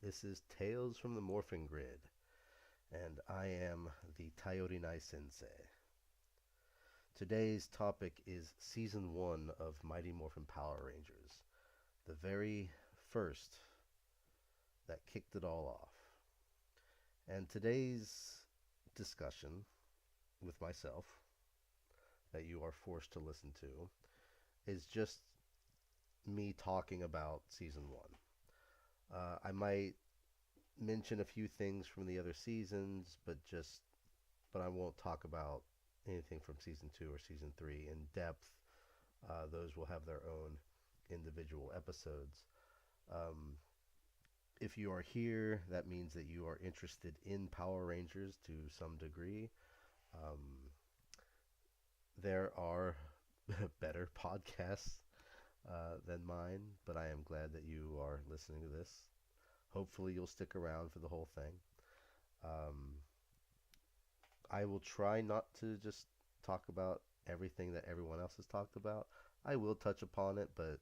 This is Tales from the Morphin Grid, and I am the Tayorinai Sensei. Today's topic is Season 1 of Mighty Morphin Power Rangers, the very first that kicked it all off. And today's discussion with myself, that you are forced to listen to, is just me talking about Season 1. I might mention a few things from the other seasons, but I won't talk about anything from season 2 or season 3 in depth. Those will have their own individual episodes. Um, if you are here, that means that you are interested in Power Rangers to some degree. Um, there are better podcasts than mine, but I am glad that you are listening to this. Hopefully, you'll stick around for the whole thing. Um, I will try not to just talk about everything that everyone else has talked about. I will touch upon it, but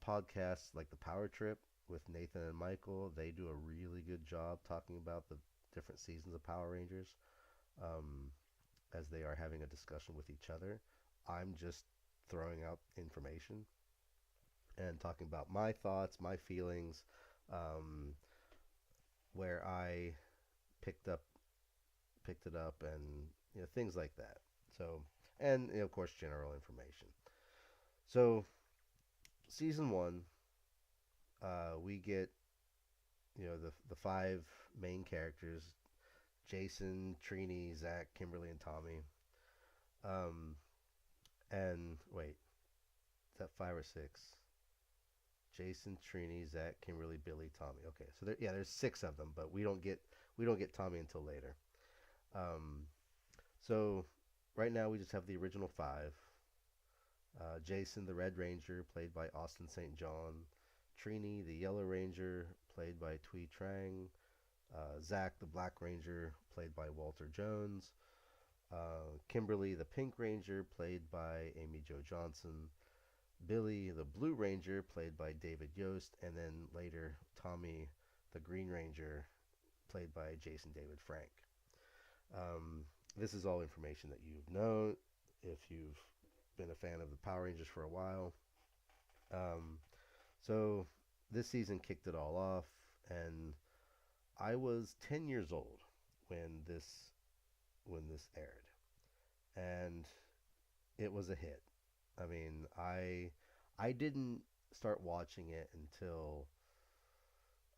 podcasts like the Power Trip with Nathan and Michael, they do a really good job talking about the different seasons of Power Rangers um, as they are having a discussion with each other. I'm just throwing out information and talking about my thoughts, my feelings, um, where I picked up picked it up, and things like that. So, and of course, general information. So, season 1, we get the five main characters: Jason, Trini, Zach, Kimberly, and Tommy. Um, and wait, is that 5 or 6? Jason, Trini, Zach, Kimberly, Billy, Tommy. Okay, so there's 6 of them, but we don't get Tommy until later. Um, so right now we just have the original 5. Jason, the Red Ranger, played by Austin St. John. Trini, the Yellow Ranger, played by Thuy Trang. Zach, the Black Ranger, played by Walter Jones. Kimberly, the Pink Ranger, played by Amy Jo Johnson. Billy, the Blue Ranger, played by David Yost. And then later, Tommy, the Green Ranger, played by Jason David Frank. This is all information that you've known if you've been a fan of the Power Rangers for a while. So this season kicked it all off, and I was 10 years old when this aired, and it was a hit. I mean, I didn't start watching it until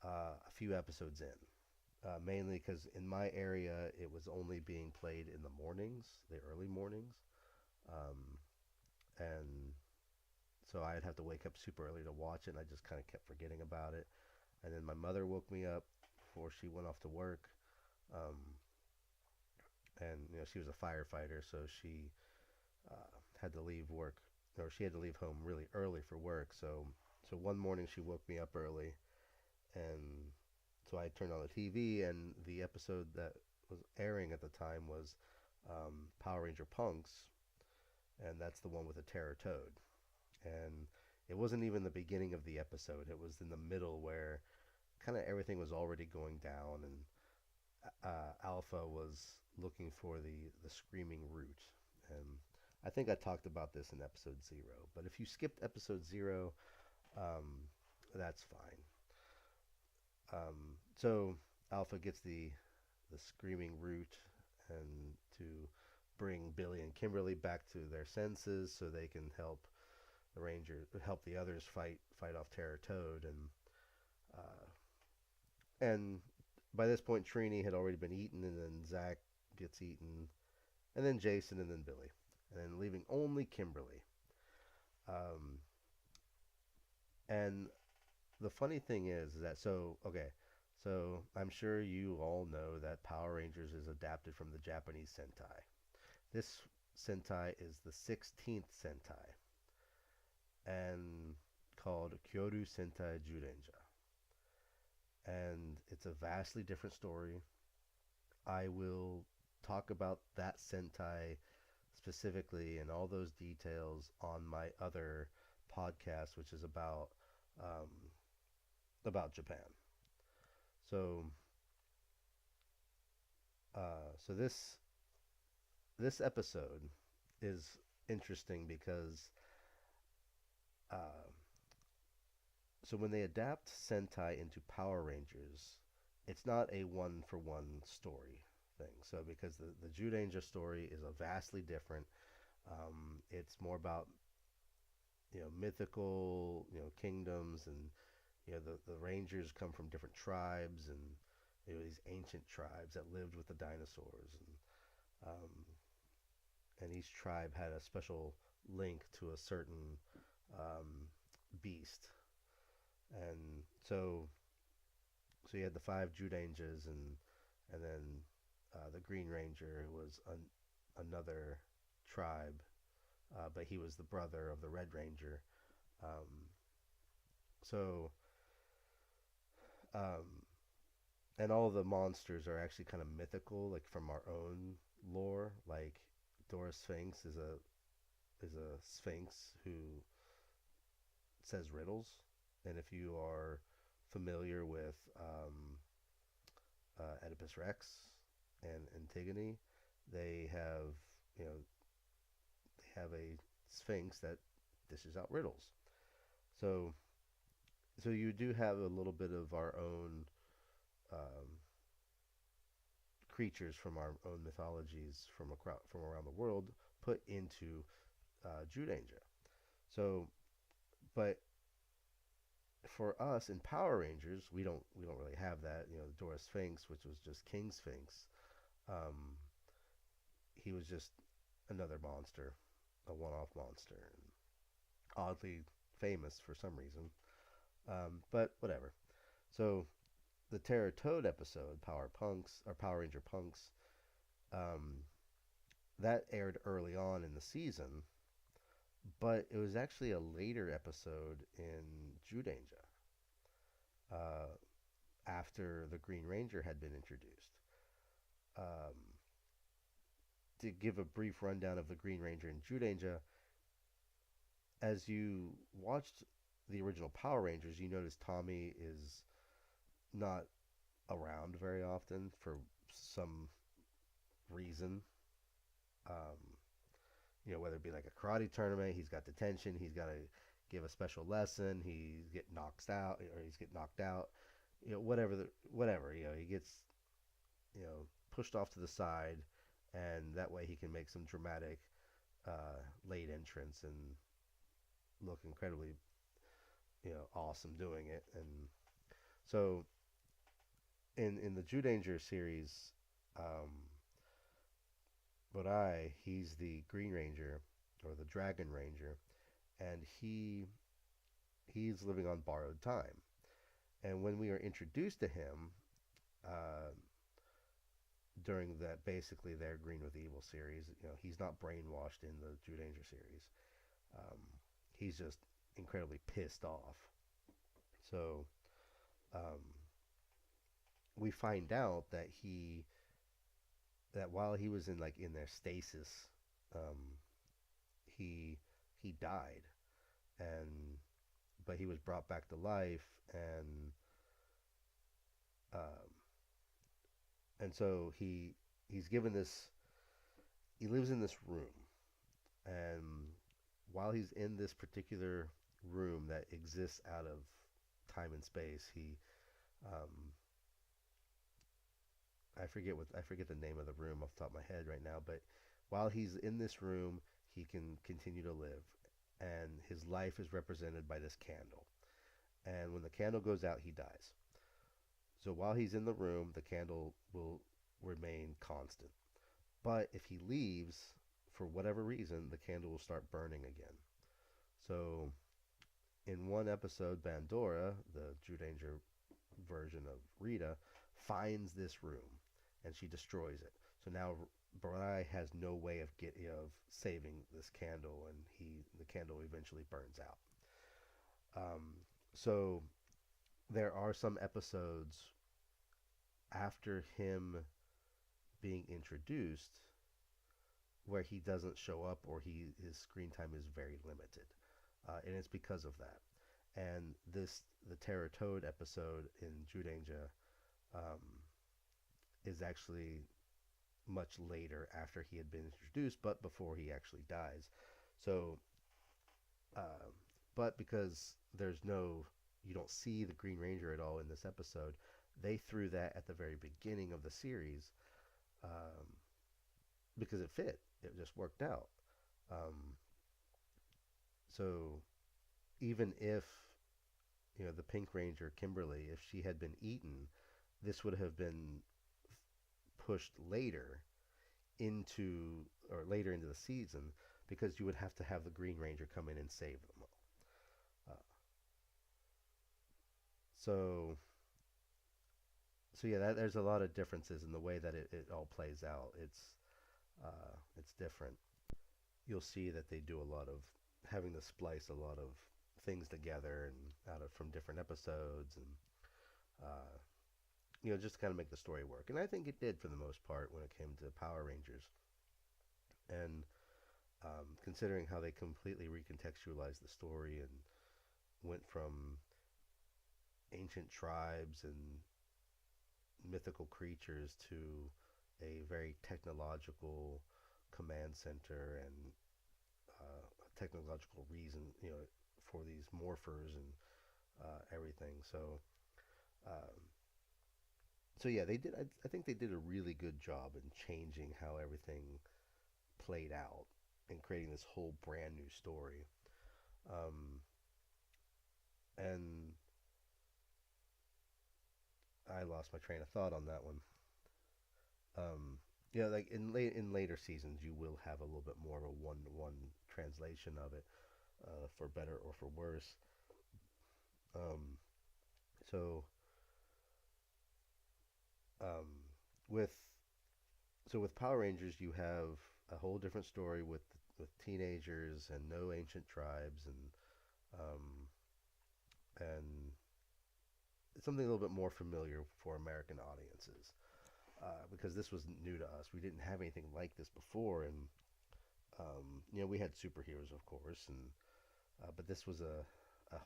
a few episodes in, mainly because in my area it was only being played in the mornings, the early mornings, um, and so I'd have to wake up super early to watch it, and I just kind of kept forgetting about it. And then my mother woke me up before she went off to work, um, and she was a firefighter, so she had to leave work, or she had to leave home really early for work. So one morning she woke me up early, and so I turned on the TV, and the episode that was airing at the time was Power Ranger Punks, and that's the one with the Terror Toad. And it wasn't even the beginning of the episode; it was in the middle where kind of everything was already going down, and Alpha was looking for the screaming root. And I think I talked about this in episode 0. But if you skipped episode 0, um, that's fine. So Alpha gets the screaming root, and to bring Billy and Kimberly back to their senses so they can help the others fight off Terror Toad, and by this point Trini had already been eaten, and then Zach gets eaten, and then Jason, and then Billy, and then leaving only Kimberly. Um, and the funny thing is that so I'm sure you all know that Power Rangers is adapted from the Japanese Sentai. This Sentai is the 16th Sentai, and called Kyoru Sentai Jurenja. And it's a vastly different story. I will talk about that Sentai specifically and all those details on my other podcast, which is about Japan. So, so this episode is interesting because uh, so when they adapt Sentai into Power Rangers, it's not a one for one story thing. So because the Judanger story is a vastly different. It's more about mythical kingdoms, and the Rangers come from different tribes, and these ancient tribes that lived with the dinosaurs, and each tribe had a special link to a certain um, beast. And so you had the five Judanjas, and then the Green Ranger, who was another tribe, but he was the brother of the Red Ranger. Um, so um, and all the monsters are actually kind of mythical, like from our own lore. Like Dora Sphinx is a sphinx who says riddles, and if you are familiar with Oedipus Rex and Antigone, they have you know they have a sphinx that dishes out riddles. So so you do have a little bit of our own um, creatures from our own mythologies from around the world put into Judanger. So, but for us in Power Rangers, we don't really have that. Dora Sphinx, which was just King Sphinx, um, he was just another monster, a one-off monster, and oddly famous for some reason. But whatever. So the Terror Toad episode, Power Punks or Power Ranger Punks, um, that aired early on in the season, but it was actually a later episode in Judanja, uh, after the Green Ranger had been introduced. Um, to give a brief rundown of the Green Ranger in Judanja, as you watched the original Power Rangers, you notice Tommy is not around very often for some reason. Um, whether it be like a karate tournament, he's got detention, he's got to give a special lesson, he's get knocked out, or he's get knocked out, whatever, he gets pushed off to the side, and that way he can make some dramatic late entrance and look incredibly awesome doing it. And so in the Judanger series, um, he's the Green Ranger or the Dragon Ranger, and he's living on borrowed time. And when we are introduced to him uh, during that basically their Green with Evil series, he's not brainwashed in the Judanger series. Um, he's just incredibly pissed off. So um, we find out that while he was in their stasis, um, he he died, and but he was brought back to life, um, and so he's given this. He lives in this room, and while he's in this particular room that exists out of time and space, um, I forget the name of the room off the top of my head right now, but while he's in this room, he can continue to live, and his life is represented by this candle. And when the candle goes out, he dies. So while he's in the room, the candle will remain constant. But if he leaves, for whatever reason, the candle will start burning again. So in one episode, Bandora, the Judanger version of Rita, finds this room and she destroys it. So now Barai has no way of saving this candle, and the candle eventually burns out. Um, so there are some episodes after him being introduced where he doesn't show up, or his screen time is very limited, and it's because of that. And the Terror Toad episode in Judanja, um, is actually much later after he had been introduced, but before he actually dies. So, uh, but because you don't see the Green Ranger at all in this episode, they threw that at the very beginning of the series, um, because it fit. It just worked out. Um, so even if the Pink Ranger Kimberly, if she had been eaten, this would have been pushed into later into the season, because you would have to have the Green Ranger come in and save them all. So yeah, there's a lot of differences in the way that it all plays out. It's different. You'll see that they do a lot of having to splice a lot of things together and out of from different episodes, and uh, just kind of make the story work. And I think it did for the most part when it came to Power Rangers. And considering how they completely recontextualized the story and went from ancient tribes and mythical creatures to a very technological command center and a technological reason, for these morphers and everything. Um, so yeah, they did. I think they did a really good job in changing how everything played out and creating this whole brand new story. Um, and I lost my train of thought on that one. Like in later seasons, you will have a little bit more of a one-to-one translation of it, for better or for worse. Um, so um, with with Power Rangers, you have a whole different story with teenagers and no ancient tribes, um, and it's something a little bit more familiar for American audiences, because this was new to us. We didn't have anything like this before, and we had superheroes, of course, and but this was a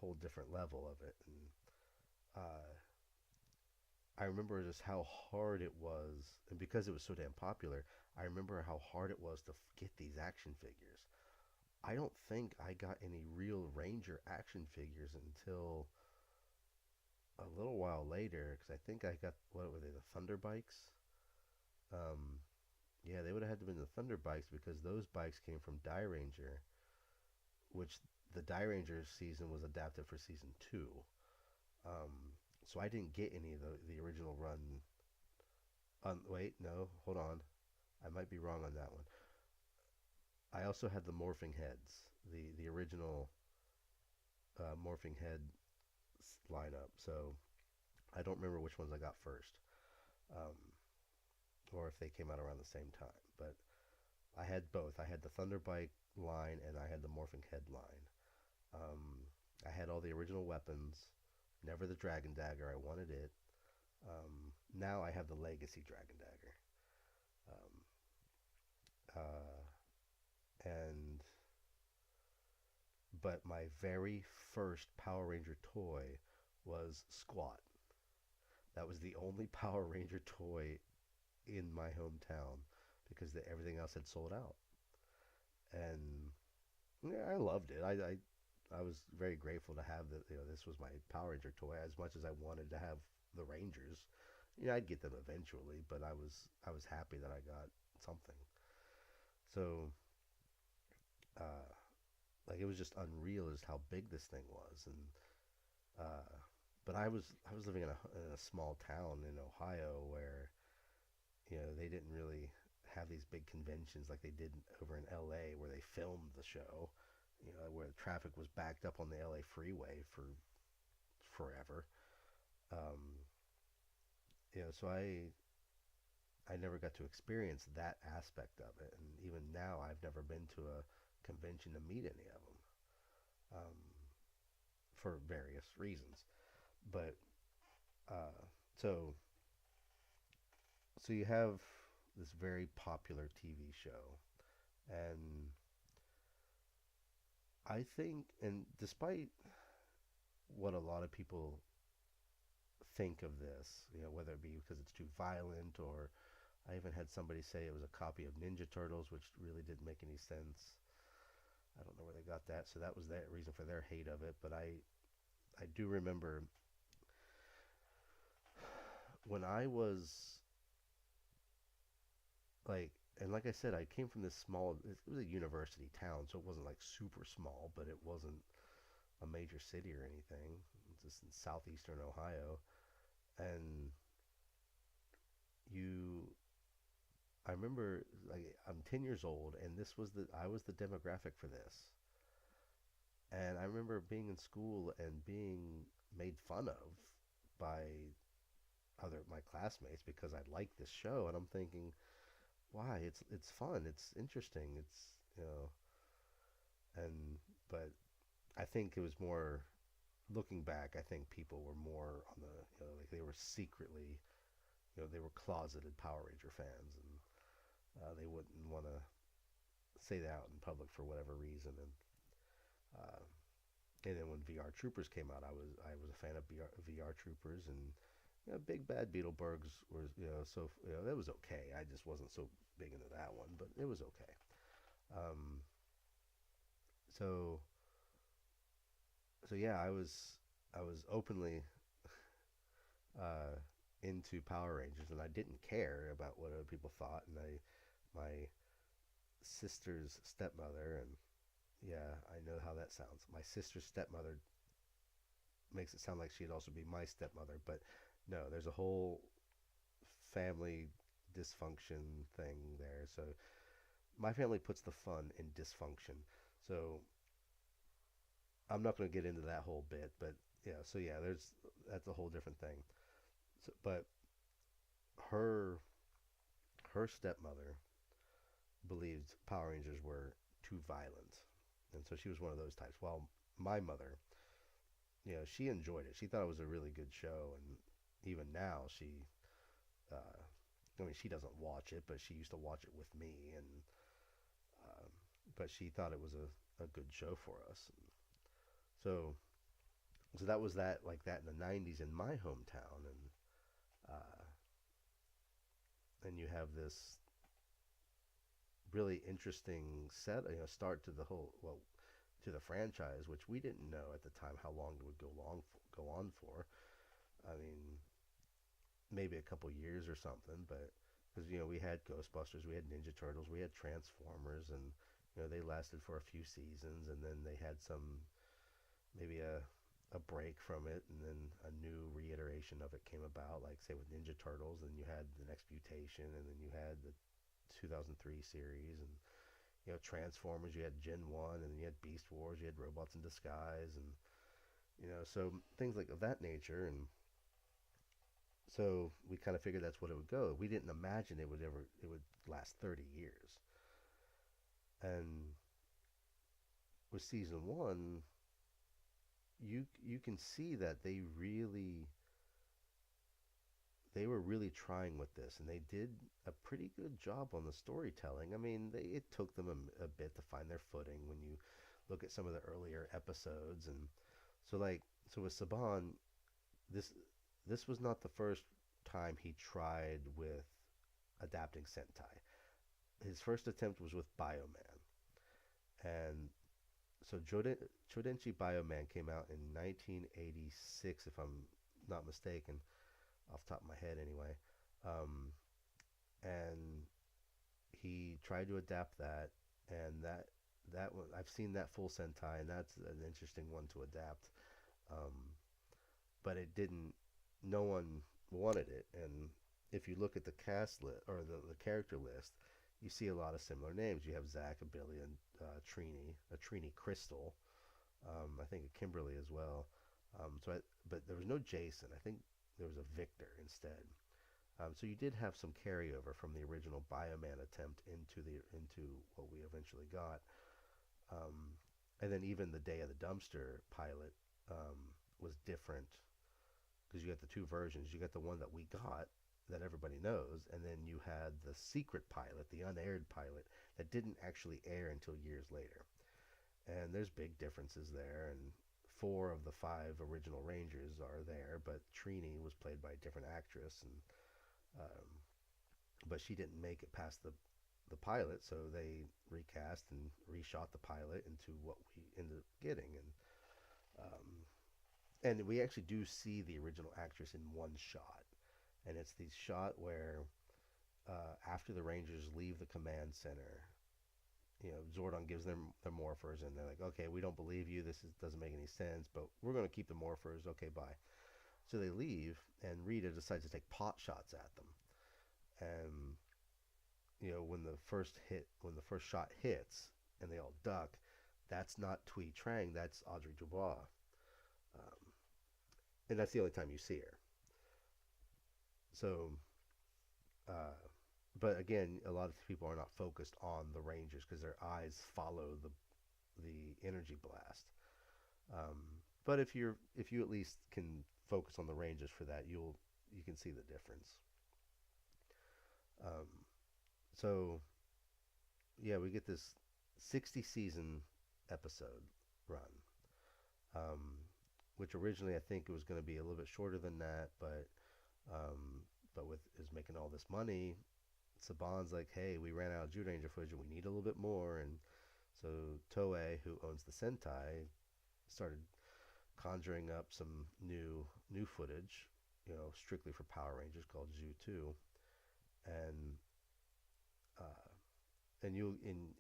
whole different level of it. And uh, I remember just how hard it was, and because it was so damn popular, I remember how hard it was to get these action figures. I don't think I got any real Ranger action figures until a little while later, because I think I got, what were they, the Thunder bikes? Um, yeah, they would have had to have been the Thunder bikes, because those bikes came from Die Ranger, which the Die Ranger season was adapted for season two. Um, so I didn't get any of the original run. Wait, no, hold on. I might be wrong on that one. I also had the morphing heads, the original morphing head lineup. So I don't remember which ones I got first, um, or if they came out around the same time. But I had both. I had the Thunderbike line and I had the morphing head line. Um, I had all the original weapons. Never the Dragon Dagger. I wanted it. Now I have the Legacy Dragon Dagger. Um, and But my very first Power Ranger toy was Squat. That was the only Power Ranger toy in my hometown, because everything else had sold out. And yeah, I loved it. I was very grateful to have that. This was my Power Ranger toy. As much as I wanted to have the Rangers, I'd get them eventually, but I was happy that I got something. So, uh, like, it was just unreal as how big this thing was. And uh, but I was living in a small town in Ohio where they didn't really have these big conventions like they did over in LA, where they filmed the show, where the traffic was backed up on the LA freeway for forever. um, so I never got to experience that aspect of it, and even now I've never been to a convention to meet any of them, um, for various reasons. But uh, so you have this very popular TV show, and I think, and despite what a lot of people think of this, whether it be because it's too violent, or I even had somebody say it was a copy of Ninja Turtles, which really didn't make any sense. I don't know where they got that, so that was their reason for their hate of it. But I do remember when I was like, and like I said, I came from this small. It was a university town, so it wasn't like super small, but it wasn't a major city or anything. It's just in southeastern Ohio, and you. I remember, like, I'm 10 years old, and I was the demographic for this. And I remember being in school and being made fun of by other my classmates because I liked this show, and I'm thinking, why? It's fun, it's interesting, and but I think it was more looking back. I think people were more on the like they were secretly they were closeted Power Ranger fans, and they wouldn't want to say that out in public for whatever reason. Uh, and then when VR Troopers came out, I was a fan of VR Troopers, and Big Bad Beetleborgs was so that was okay. I just wasn't so big into that one, but it was okay. Um, so yeah, I was openly uh, into Power Rangers, and I didn't care about what other people thought. And my sister's stepmother, and yeah, I know how that sounds. My sister's stepmother makes it sound like she'd also be my stepmother, but no, there's a whole family dysfunction thing there. So my family puts the fun in dysfunction. So I'm not going to get into that whole bit, but yeah. So yeah, there's that's a whole different thing. So, but her her stepmother believed Power Rangers were too violent, and so she was one of those types. While my mother, she enjoyed it. She thought it was a really good show, and even now uh, I mean, she doesn't watch it, but she used to watch it with me, and um, but she thought it was a good show for us. So that was that like that in the '90s in my hometown, uh, and you have this really interesting start to the whole to the franchise, which we didn't know at the time how long it would go on for. I mean, maybe a couple years or something, but because we had Ghostbusters, we had Ninja Turtles, we had Transformers, and they lasted for a few seasons, and then they had some maybe a break from it, and then a new reiteration of it came about, like say with Ninja Turtles, and you had the next mutation, and then you had the 2003 series, and Transformers, you had Gen 1, and then you had Beast Wars, you had Robots in Disguise, and so things like of that nature. And so we kind of figured that's what it would go. We didn't imagine it would last 30 years. And with season 1, you can see that they were really trying with this, and they did a pretty good job on the storytelling. I mean, it took them a bit to find their footing when you look at some of the earlier episodes. And so with Saban, this this was not the first time he tried with adapting Sentai. His first attempt was with Bioman, and so Chodenchi Bioman came out in 1986, if I'm not mistaken, off the top of my head anyway. Um, and he tried to adapt that, and that one I've seen that full Sentai, and that's an interesting one to adapt. Um, but it didn't. No one wanted it, and if you look at the cast list or the character list, you see a lot of similar names. You have Zach, a Billy, and a Trini Crystal. I think a Kimberly as well. But there was no Jason. I think there was a Victor instead. So you did have some carryover from the original Bioman attempt into what we eventually got. Um, and then even the Day of the Dumpster pilot was different because you got the two versions. You got the one that we got that everybody knows, and then you had the secret pilot, the unaired pilot that didn't actually air until years later. And there's big differences there. And four of the five original Rangers are there, but Trini was played by a different actress, and um, but she didn't make it past the pilot, so they recast and reshot the pilot into what we ended up getting, and we actually do see the original actress in one shot, and it's the shot where after the Rangers leave the command center, Zordon gives them their morphers, and they're like, okay, we don't believe you. Doesn't make any sense, but we're going to keep the morphers. Okay, bye. So they leave, and Rita decides to take pot shots at them. And when the first shot hits, and they all duck, that's not Tui Trang. That's Audrey Dubois, um, and that's the only time you see her. So, uh, but again, a lot of people are not focused on the Rangers because their eyes follow the energy blast. Um, but if you at least can focus on the Rangers for that, you can see the difference. Um, so yeah, we get this 60 season episode run, um, which originally I think it was going to be a little bit shorter than that, um, but with is making all this money, Saban's like, hey, we ran out of Jude Ranger footage and we need a little bit more, and so Toei, who owns the Sentai, started conjuring up some new footage, strictly for Power Rangers called Zoo 2, and uh,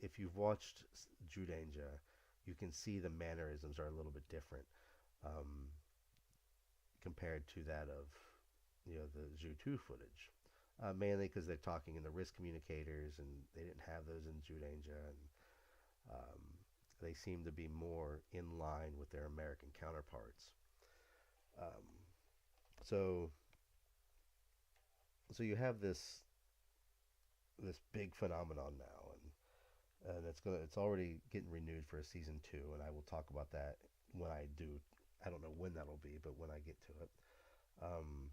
if you've watched Judanja, you can see the mannerisms are a little bit different, um, compared to that of the Zoo 2 footage. Mainly because they're talking in the wrist communicators, and they didn't have those in Judanja, and um, they seem to be more in line with their American counterparts. Um, so so you have this big phenomenon now, and it's already getting renewed for a season two, and I will talk about that when I do. I don't know when that'll be, but when I get to it. Um,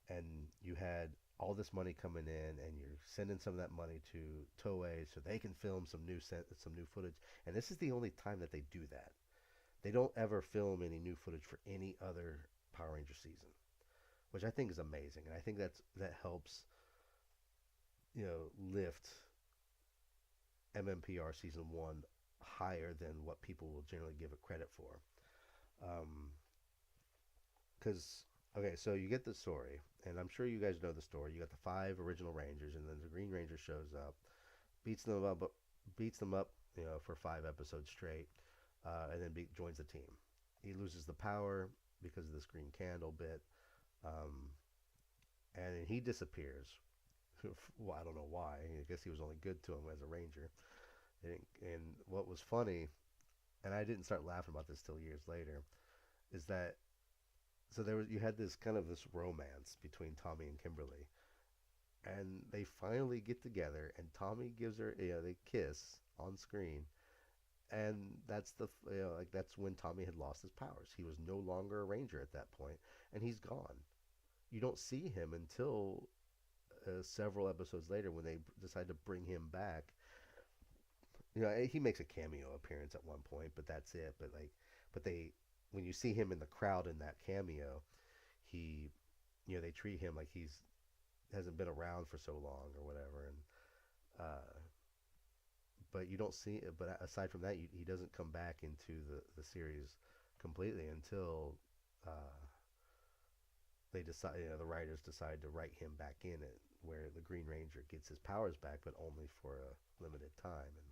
and you had all this money coming in, and you're sending some of that money to Toei so they can film some new footage. And this is the only time that they do that. They don't ever film any new footage for any other Power Ranger season, which I think is amazing, and I think that helps lift MMPR season one higher than what people will generally give it credit for. Because okay, so you get the story, and I'm sure you guys know the story. You got the five original Rangers, and then the Green Ranger shows up, beats them up, beats them up, for 5 episodes straight, and then joins the team. He loses the power because of this green candle bit, um, and then he disappears. Well, I don't know why. I guess he was only good to him as a ranger. And what was funny, and I didn't start laughing about this till years later, is that so you had this romance between Tommy and Kimberly, and they finally get together, and Tommy gives her, they kiss on screen, and that's when Tommy had lost his powers. He was no longer a ranger at that point, and he's gone. You don't see him until several episodes later when they decide to bring him back. He makes a cameo appearance at one point, but that's it. But they when you see him in the crowd in that cameo, he, they treat him like he's hasn't been around for so long or whatever, and uh, but you don't see. But aside from that, he doesn't come back into the series completely until they decide. The writers decide to write him back in it, where the Green Ranger gets his powers back, but only for a limited time. And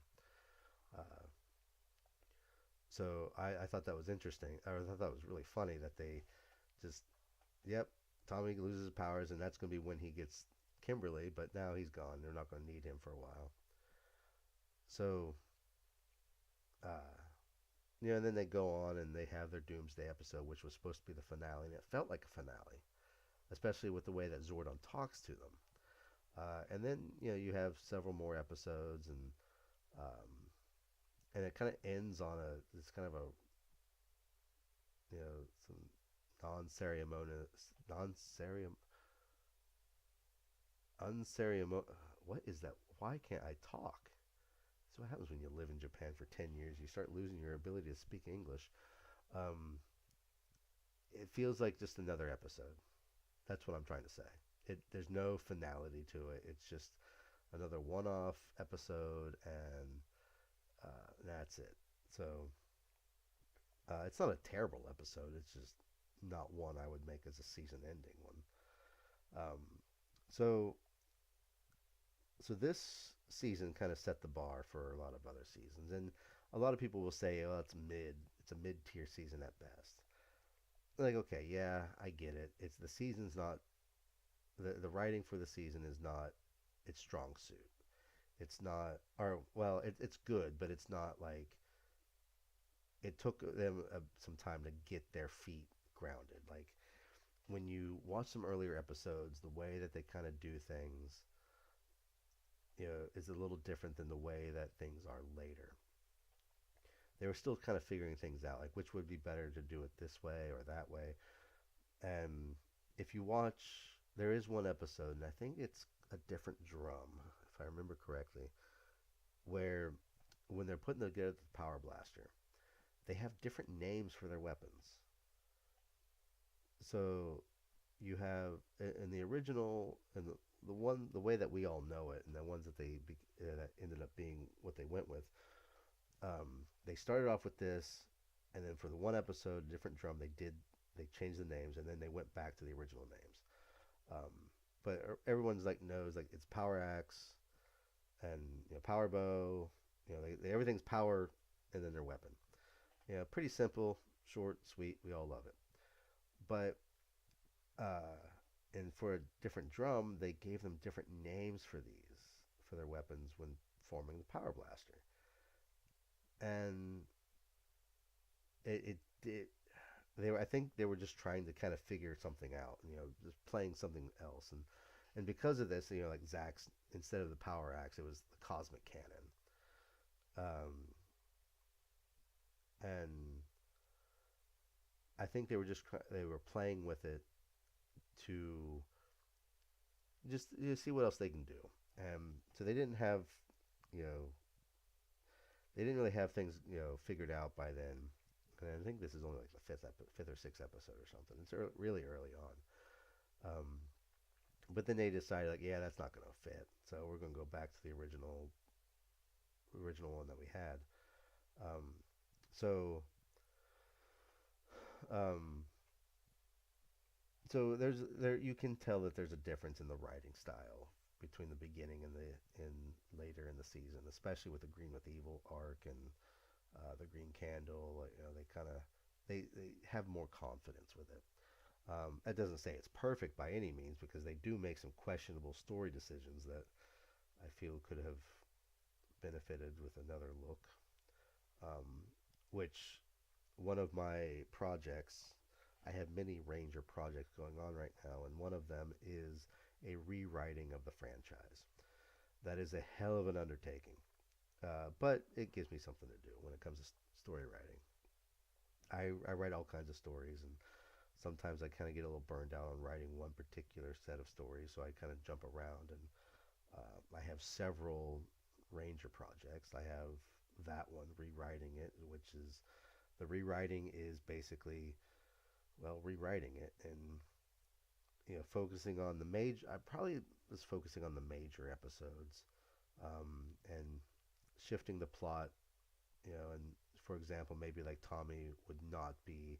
so I thought that was interesting. I thought that was really funny that they just, yep, Tommy loses his powers, and that's going to be when he gets Kimberly, but now he's gone. They're not going to need him for a while. So, uh, and then they go on and they have their Doomsday episode, which was supposed to be the finale, and it felt like a finale, especially with the way that Zordon talks to them. And then you have several more episodes, um, and it kind of ends on this kind of a some non-ceremonious unceremonious. What is that? Why can't I talk? That's what happens when you live in Japan for 10 years. You start losing your ability to speak English. Um, it feels like just another episode. That's what I'm trying to say. There's no finality to it. It's just another one-off episode, and that's it. So it's not a terrible episode. It's just not one I would make as a season-ending one. So so this season kind of set the bar for a lot of other seasons, and a lot of people will say, "Oh, it's mid. It's a mid-tier season at best." Like, okay, yeah, I get it. It's the season's not the writing for the season is not its strong suit. It's not, or well, it's good, but it's not like it took them some time to get their feet grounded. Like when you watch some earlier episodes, the way that they kind of do things, is a little different than the way that things are later. They were still kind of figuring things out, like which would be better to do it this way or that way. And if you watch, there is one episode, and I think it's a different drum, if I remember correctly, where when they're putting together the power blaster, they have different names for their weapons. So you have in the original and the way that we all know it, and the ones that that ended up being what they went with. They started off with this, and then for the one episode, different drum, they changed the names, and then they went back to the original names. Um, but everyone's like knows like it's power axe and power bow. Everything's power, and then their weapon. Pretty simple, short, sweet. We all love it. But uh, and for a different drum, they gave them different names for their weapons when forming the power blaster, and it I think they were just trying to kind of figure something out, just playing something else, and because of this, like Zach's, instead of the power axe, it was the cosmic cannon, um, and I think they were playing with it to just see what else they can do. So they didn't have, you know, they didn't really have things, figured out by then. And I think this is only like the fifth or sixth episode or something. It's really early on. Um, but then they decided like, yeah, that's not going to fit. So we're going to go back to the original one that we had. Um, so um, so there you can tell that there's a difference in the writing style between the beginning and the in later in the season, especially with the Green with Evil arc and the Green Candle. They kind of they have more confidence with it. That doesn't say it's perfect by any means because they do make some questionable story decisions that I feel could have benefited with another look. Um, which one of my projects, I have many Ranger projects going on right now, and one of them is a rewriting of the franchise. That is a hell of an undertaking, but it gives me something to do when it comes to story writing. I write all kinds of stories, and sometimes I kind of get a little burned out on writing one particular set of stories, so I kind of jump around. And I have several Ranger projects. I have that one, rewriting it, which is the rewriting is basically, well, rewriting it and focusing on the major. I probably was focusing on the major episodes, and shifting the plot. And for example, maybe like Tommy would not be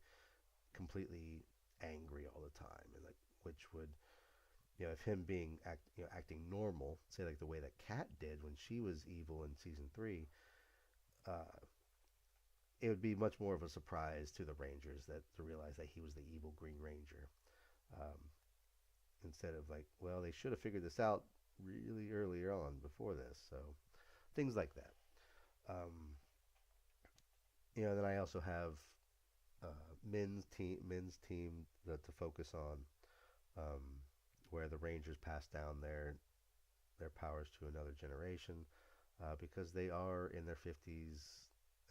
completely angry all the time, and like which would if him acting normal, say like the way that Kat did when she was evil in season 3, uh, it would be much more of a surprise to the Rangers that to realize that he was the evil Green Ranger, um, instead of like, well, they should have figured this out really earlier on before this. So things like that. Um, then I also have men's team to focus on, um, where the Rangers pass down their powers to another generation, because they are in their 50s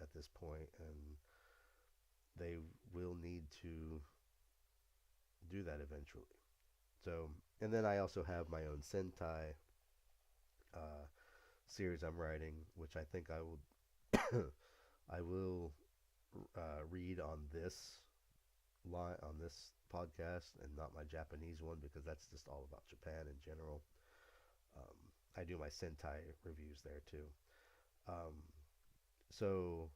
at this point, and they will need to do that eventually. So, and then I also have my own Sentai uh, series I'm writing, which I think I will I will read on this line on this podcast and not my Japanese one because that's just all about Japan in general. Um, I do my Sentai reviews there too. Um, so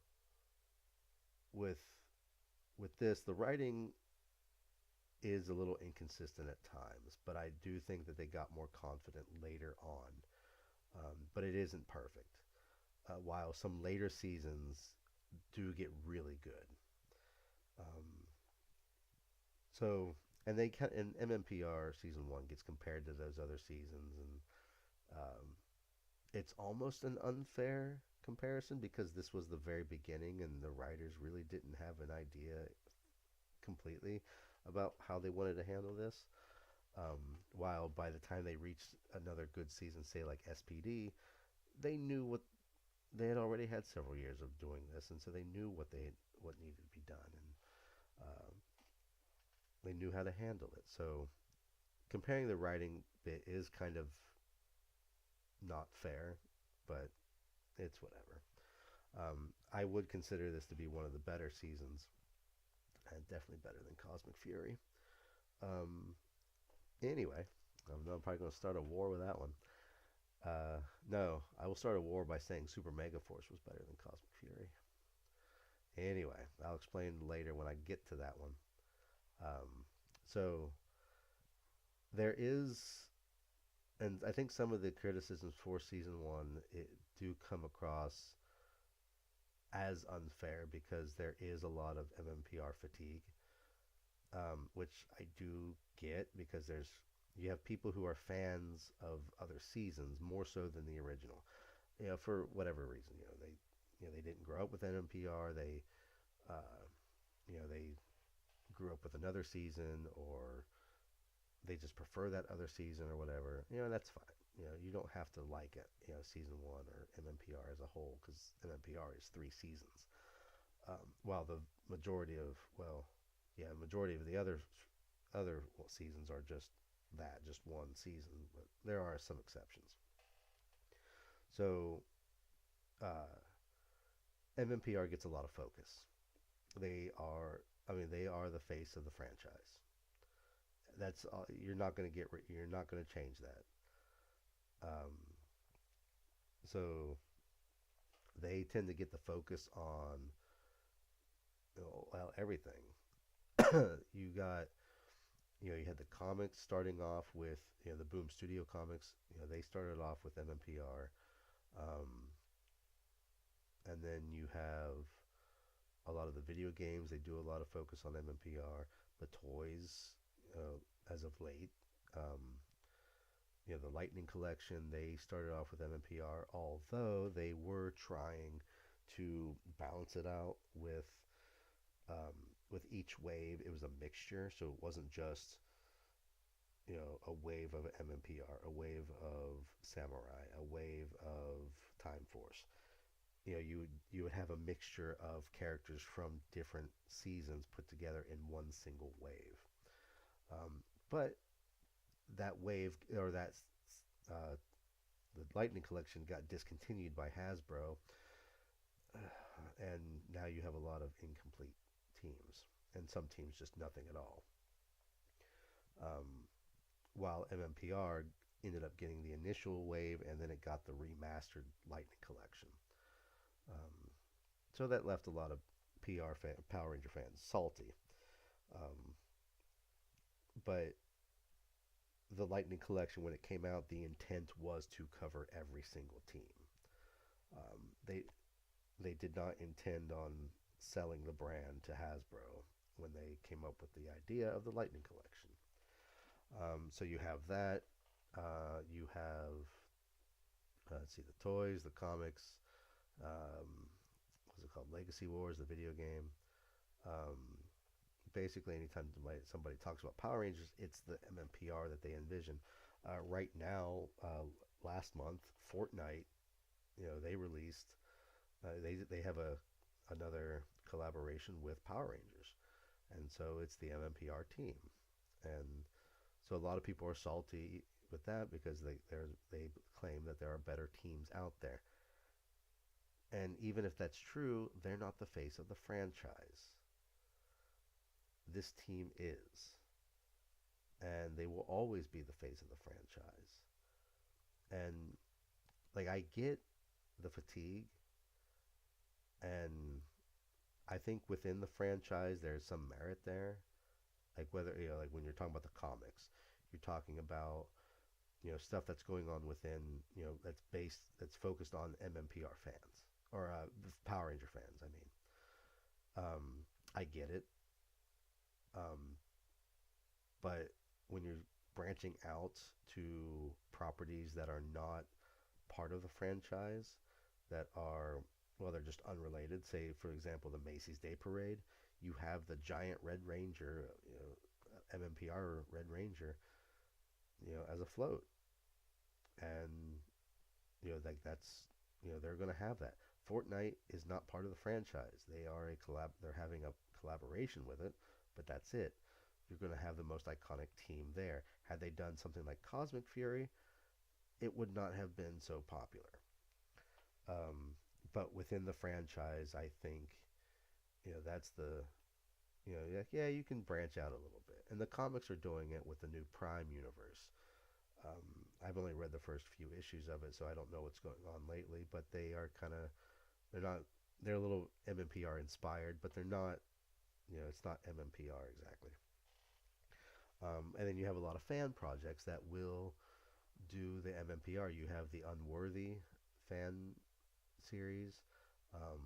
with with this, the writing is a little inconsistent at times, but I do think that they got more confident later on. But it isn't perfect. While some later seasons do get really good. Um, so, and they can in MMPR season one gets compared to those other seasons, and um, it's almost an unfair comparison because this was the very beginning, and the writers really didn't have an idea completely about how they wanted to handle this. Um, while by the time they reached another good season, say like SPD, they knew what they had already had several years of doing this, and so they knew what needed to be done, and they knew how to handle it. So comparing the writing bit is kind of not fair, but it's whatever. I would consider this to be one of the better seasons, and definitely better than Cosmic Fury. Um, anyway, I'm probably going to start a war with that one. No, I will start a war by saying Super Mega Force was better than Cosmic Fury. Anyway, I'll explain later when I get to that one. Um, so there is, and I think some of the criticisms for season one do come across as unfair because there is a lot of MMPR fatigue, which I do get because you have people who are fans of other seasons more so than the original. For whatever reason, they didn't grow up with MMPR. Uh, they grew up with another season, or they just prefer that other season or whatever. That's fine. You don't have to like it. Season one or MMPR as a whole, because MMPR is 3 seasons. While the majority of majority of the other seasons are just one season, but there are some exceptions. So uh, MMPR gets a lot of focus. They are, I mean, they are the face of the franchise. That's you're not going to change that. Um, so they tend to get the focus on well everything. you got you had the comics starting off with the Boom Studio comics. They started off with MMPR, um, and then you have a lot of the video games. They do a lot of focus on MMPR. The toys, as of late, um, the Lightning Collection. They started off with MMPR, although they were trying to balance it out um, with each wave. It was a mixture, so it wasn't just a wave of MMPR, a wave of Samurai, a wave of Time Force. You would have a mixture of characters from different seasons put together in one single wave. But that wave or that uh, the Lightning Collection got discontinued by Hasbro, and now you have a lot of incomplete teams, and some teams just nothing at all. Um, while MMPR ended up getting the initial wave, and then it got the remastered Lightning Collection. Um, so that left a lot of Power Ranger fans salty. Um, but the Lightning Collection, when it came out, the intent was to cover every single team. Um, they did not intend on selling the brand to Hasbro when they came up with the idea of the Lightning Collection. So you have that. You have let's see, the toys, the comics. What's it called? Legacy Wars, the video game. Um, Basically, anytime somebody talks about Power Rangers, it's the MMPR that they envision. Right now, last month, Fortnite, they released. They have another collaboration with Power Rangers, and so it's the MMPR team, and so a lot of people are salty with that because they claim that there are better teams out there. And even if that's true, they're not the face of the franchise. This team is, and they will always be the face of the franchise. And like I get the fatigue, and I think within the franchise there's some merit there. Like whether like when you're talking about the comics, you're talking about stuff that's going on within that's focused on MMPR fans or Power Ranger fans. I mean, I get it, um, but when you're branching out to properties that are not part of the franchise, that are they're just unrelated. Say, for example, the Macy's Day Parade. You have the giant Red Ranger, MMPR Red Ranger, as a float, and like that's they're going to have that. Fortnite is not part of the franchise. They are a collab. They're having a collaboration with it, but that's it. You're going to have the most iconic team there. Had they done something like Cosmic Fury, it would not have been so popular. Um, but within the franchise, I think that's the like, yeah, you can branch out a little bit, and the comics are doing it with the new Prime universe. Um, I've only read the first few issues of it, so I don't know what's going on lately. But they are kind of they're not they're a little MMPR inspired, but they're not it's not MMPR exactly. And then you have a lot of fan projects that will do the MMPR. You have the Unworthy fan series, um,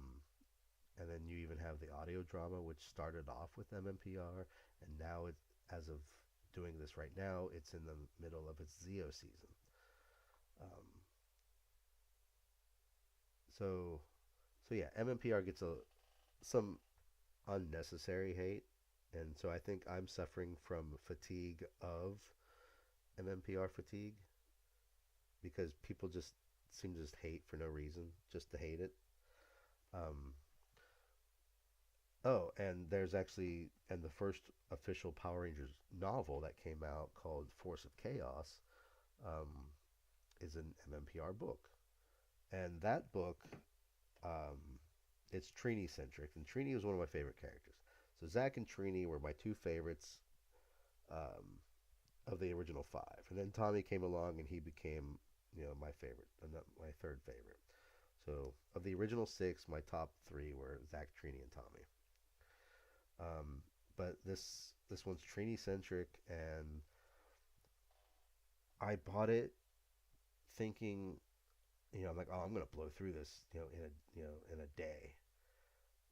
and then you even have the audio drama, which started off with MMPR, and now as of doing this right now, it's in the middle of its Zeo season. Um, so, so yeah, MMPR gets some unnecessary hate, and so I think I'm suffering from fatigue of MMPR fatigue because people just seem to just hate for no reason, just to hate it. Um, oh, and there's actually and the first official Power Rangers novel that came out called Force of Chaos um, is an MMPR book, and that book um, it's Trini centric, and Trini was one of my favorite characters. So Zach and Trini were my two favorites um, of the original five, and then Tommy came along and he became my favorite, my third favorite. So of the original six, my top three were Zach, Trini, and Tommy. But this one's Trini centric, and I bought it thinking, I'm like, oh, I'm gonna blow through this, in a day.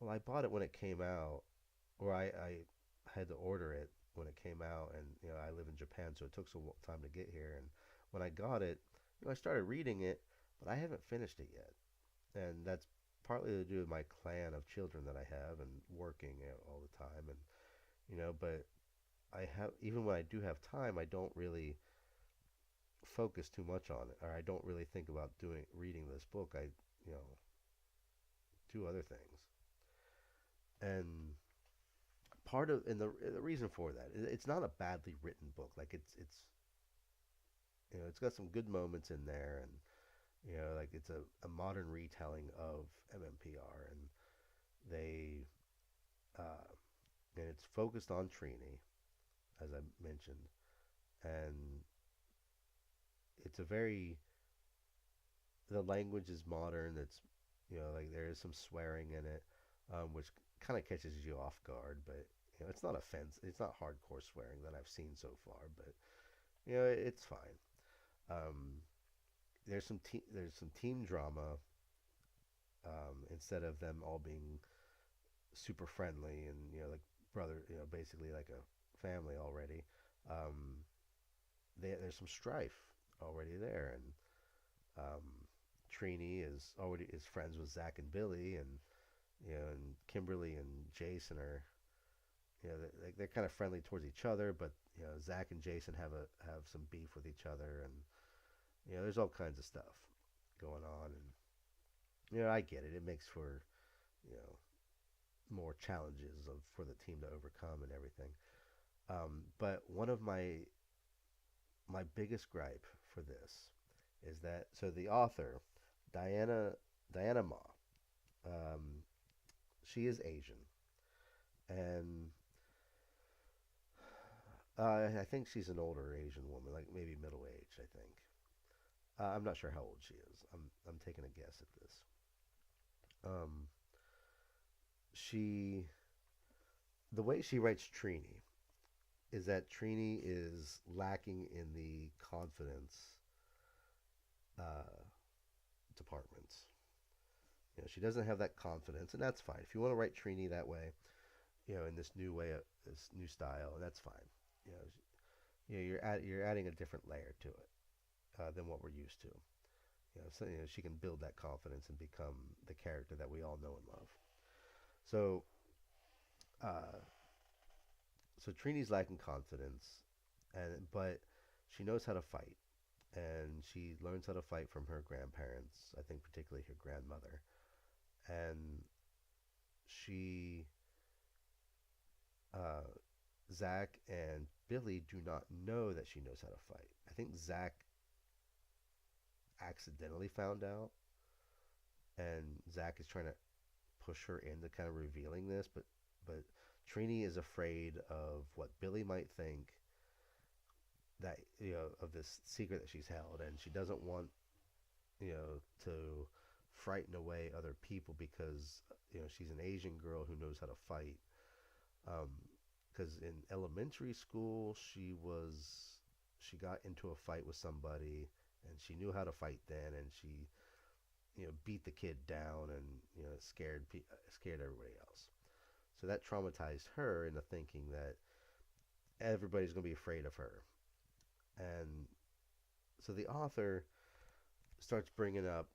Well, I bought it when it came out, or I had to order it when it came out, and I live in Japan, so it took some time to get here. And when I got it, I started reading it, but I haven't finished it yet, and that's partly to do with my clan of children that I have and working all the time, and but I have even when I do have time, I don't really focus too much on it, or I don't really think about doing reading this book. I you know do other things, and part of and the reason for that, it's not a badly written book. Like it's it's got some good moments in there, and like it's a modern retelling of MMPR, and they uh, and it's focused on Trini, as I mentioned, and it's a very the language is modern. It's like there is some swearing in it, which kind of catches you off guard, but it's not offense. It's not hardcore swearing that I've seen so far, but it's fine. Um, there's some team drama instead of them all being super friendly and like brother, basically like a family already. Um, there's some strife already there, and um, Trini is friends with Zach and Billy, and and Kimberly and Jason are they're kind of friendly towards each other, but Zach and Jason have some beef with each other, and there's all kinds of stuff going on, and I get it. It makes for you know more challenges for the team to overcome and everything. But one of my biggest gripe for this is that so the author Diana Ma. Um, she is Asian, and I think she's an older Asian woman, like maybe middle aged. I think. I'm not sure how old she is. I'm taking a guess at this. Um, she the way she writes Trini is that Trini is lacking in the confidence uh, departments. She doesn't have that confidence, and that's fine. If you want to write Trini that way, in this new way, this new style, that's fine. You know, you're adding a different layer to it than what we're used to. So she can build that confidence and become the character that we all know and love. So, uh, so Trini's lacking confidence, but she knows how to fight, and she learns how to fight from her grandparents. I think particularly her grandmother, and she, uh, Zach and Billy do not know that she knows how to fight. I think Zach accidentally found out, and Zach is trying to push her into kind of revealing this, but Trini is afraid of what Billy might think that of this secret that she's held, and she doesn't want to frighten away other people because she's an Asian girl who knows how to fight. Because in elementary school she got into a fight with somebody, and she knew how to fight then, and she beat the kid down and scared everybody else. So that traumatized her into thinking that everybody's going to be afraid of her. And so the author starts bringing up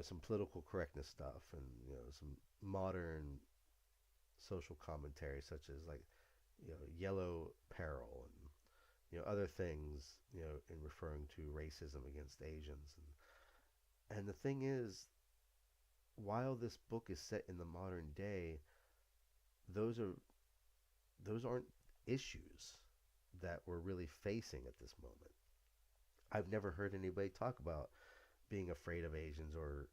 some political correctness stuff, and some modern social commentary, such as like yellow peril, and other things in referring to racism against Asians. And the thing is, while this book is set in the modern day, those are those aren't issues that we're really facing at this moment. I've never heard anybody talk about being afraid of Asians, or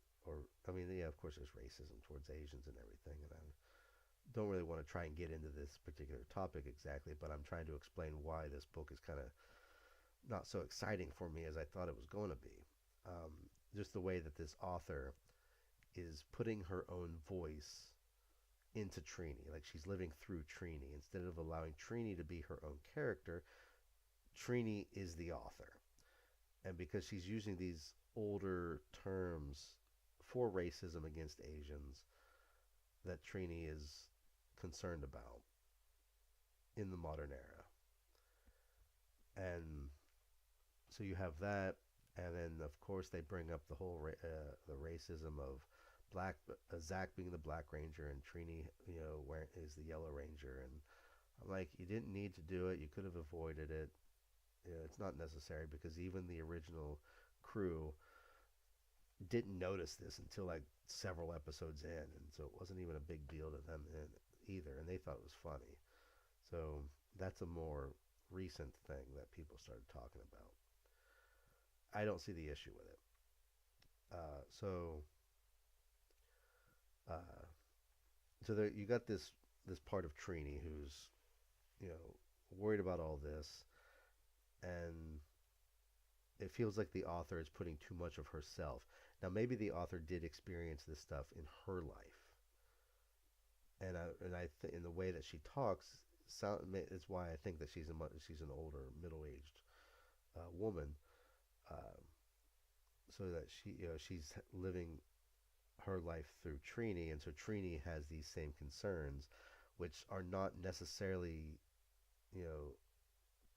I mean, yeah, of course there's racism towards Asians and everything, and I don't really want to try and get into this particular topic exactly, but I'm trying to explain why this book is kind of not so exciting for me as I thought it was going to be. Um, just the way that this author is putting her own voice into Trini, like she's living through Trini instead of allowing Trini to be her own character. Trini is the author, and because she's using these older terms for racism against Asians that Trini is concerned about in the modern era. And so you have that, and then of course they bring up the whole the racism of black Zach being the Black Ranger and Trini, where is the Yellow Ranger, and I'm like, you didn't need to do it. You could have avoided it. It's not necessary because even the original crew didn't notice this until like several episodes in, and so it wasn't even a big deal to them either, and they thought it was funny. So that's a more recent thing that people started talking about. I don't see the issue with it. So uh, so there, you got this part of Trini who's you know worried about all this, and it feels like the author is putting too much of herself. Now maybe the author did experience this stuff in her life, in the way that she talks, it's why I think that she's an older middle aged woman, uh, so that she's living her life through Trini, and so Trini has these same concerns, which are not necessarily you know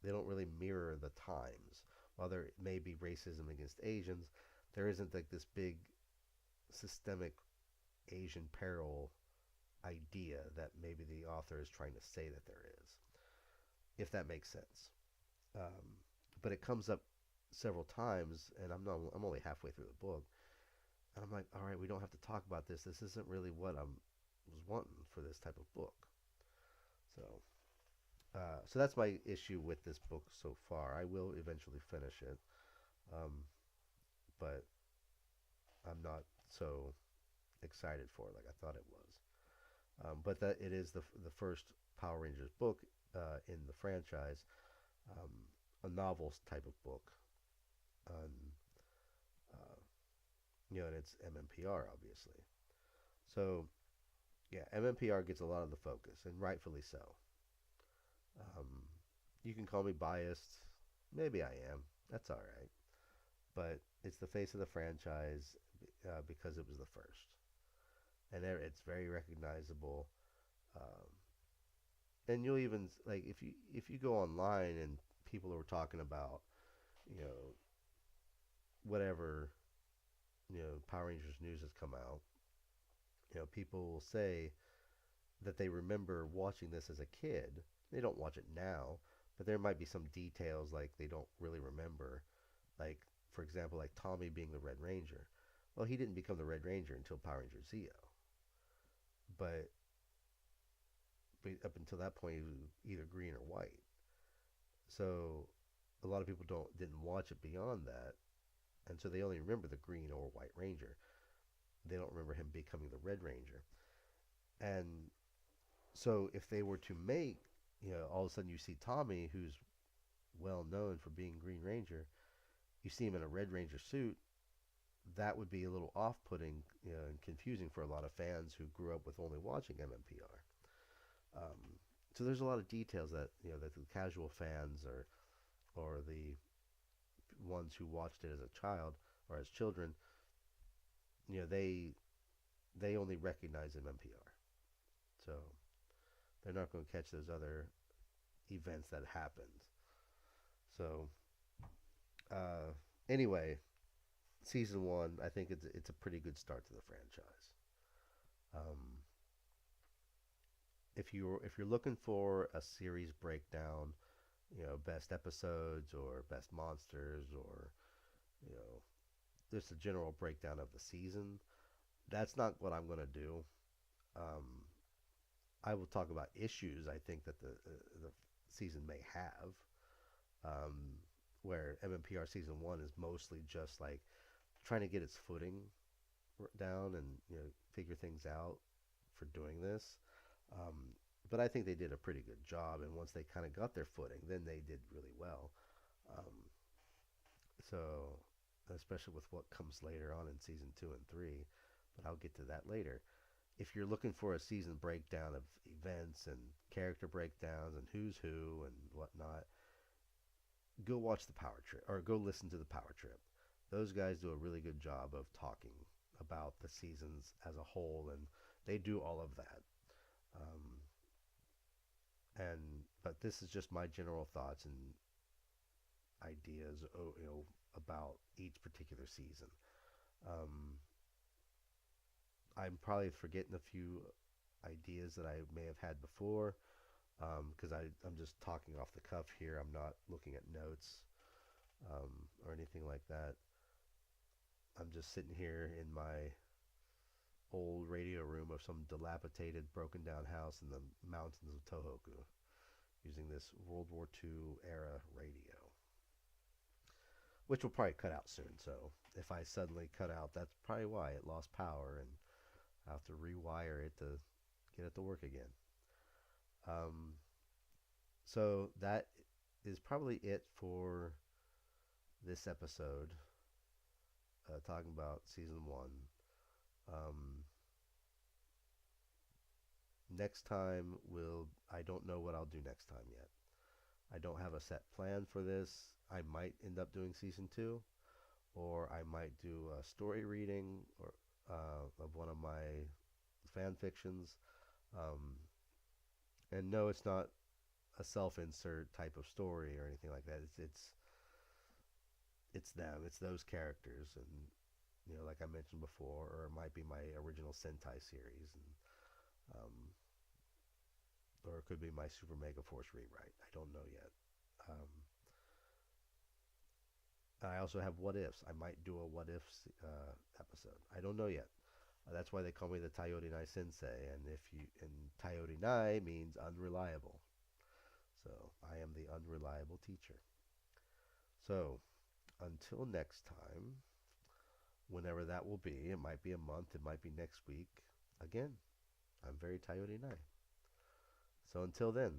they don't really mirror the times. While there may be racism against Asians, there isn't like this big systemic Asian peril idea that maybe the author is trying to say that there is, if that makes sense. Um, but it comes up several times, and I'm only halfway through the book, and I'm like, all right, we don't have to talk about this. This isn't really what I was wanting for this type of book. So, so that's my issue with this book so far. I will eventually finish it, um, but I'm not so excited for, like I thought it was. But that it is the first Power Rangers book in the franchise, um, a novel type of book, on uh, and it's MMPR obviously. So yeah, MMPR gets a lot of the focus, and rightfully so. Um, you can call me biased, maybe I am. That's all right, but it's the face of the franchise because it was the first, and it's very recognizable. Um, and you'll even like if you go online and people are talking about you know whatever Power Rangers news has come out, people will say that they remember watching this as a kid. They don't watch it now, but there might be some details like they don't really remember. Like, for example, like Tommy being the Red Ranger. Well, he didn't become the Red Ranger until Power Ranger Zeo. But, up until that point, he was either green or white. So a lot of people didn't watch it beyond that, and so they only remember the green or white ranger. They don't remember him becoming the Red Ranger. And so if they were to make, all of a sudden you see Tommy, who's well known for being Green Ranger, you see him in a Red Ranger suit, that would be a little off-putting, and confusing for a lot of fans who grew up with only watching MMPR. So there's a lot of details that that the casual fans or the ones who watched it as a child or as children, you know, they they only recognize MMPR. So they're not going to catch those other events that happened. So uh, anyway, season one, I think it's a pretty good start to the franchise. Um, if you're looking for a series breakdown, best episodes or best monsters or you know just a general breakdown of the season, that's not what I'm going to do. Um, I will talk about issues I think that the season may have, um, where MMPR season one is mostly just like trying to get its footing down and figure things out for doing this. Um, but I think they did a pretty good job, and once they kind of got their footing, then they did really well. Um, so, especially with what comes later on in season two and three, but I'll get to that later. If you're looking for a season breakdown of events and character breakdowns and who's who and whatnot, go watch the Power Trip or go listen to the Power Trip. Those guys do a really good job of talking about the seasons as a whole, and they do all of that. Um, and but this is just my general thoughts and ideas, about each particular season. Um, I'm probably forgetting a few ideas that I may have had before, because I'm just talking off the cuff here. I'm not looking at notes, um, or anything like that. I'm just sitting here in my old radio room of some dilapidated, broken down house in the mountains of Tohoku using this World War II era radio, which will probably cut out soon. So if I suddenly cut out, that's probably why it lost power and I have to rewire it to get it to work again. Um, so that is probably it for this episode, talking about season one. Um, Next time I don't know what I'll do next time yet. I don't have a set plan for this. I might end up doing season two, or I might do a story reading or of one of my fan fictions. Um, and no, it's not a self-insert type of story or anything like that. It's them. It's those characters, and like I mentioned before, or it might be my original Sentai series, and or it could be my Super Mega Force rewrite. I don't know yet. Um, I also have what ifs. I might do a what ifs episode. I don't know yet. That's why they call me the Tayori Nai Sensei, and Tayori Nai means unreliable. So I am the unreliable teacher. So until next time, whenever that will be. It might be a month, it might be next week. Again, I'm very Coyote Night. So until then,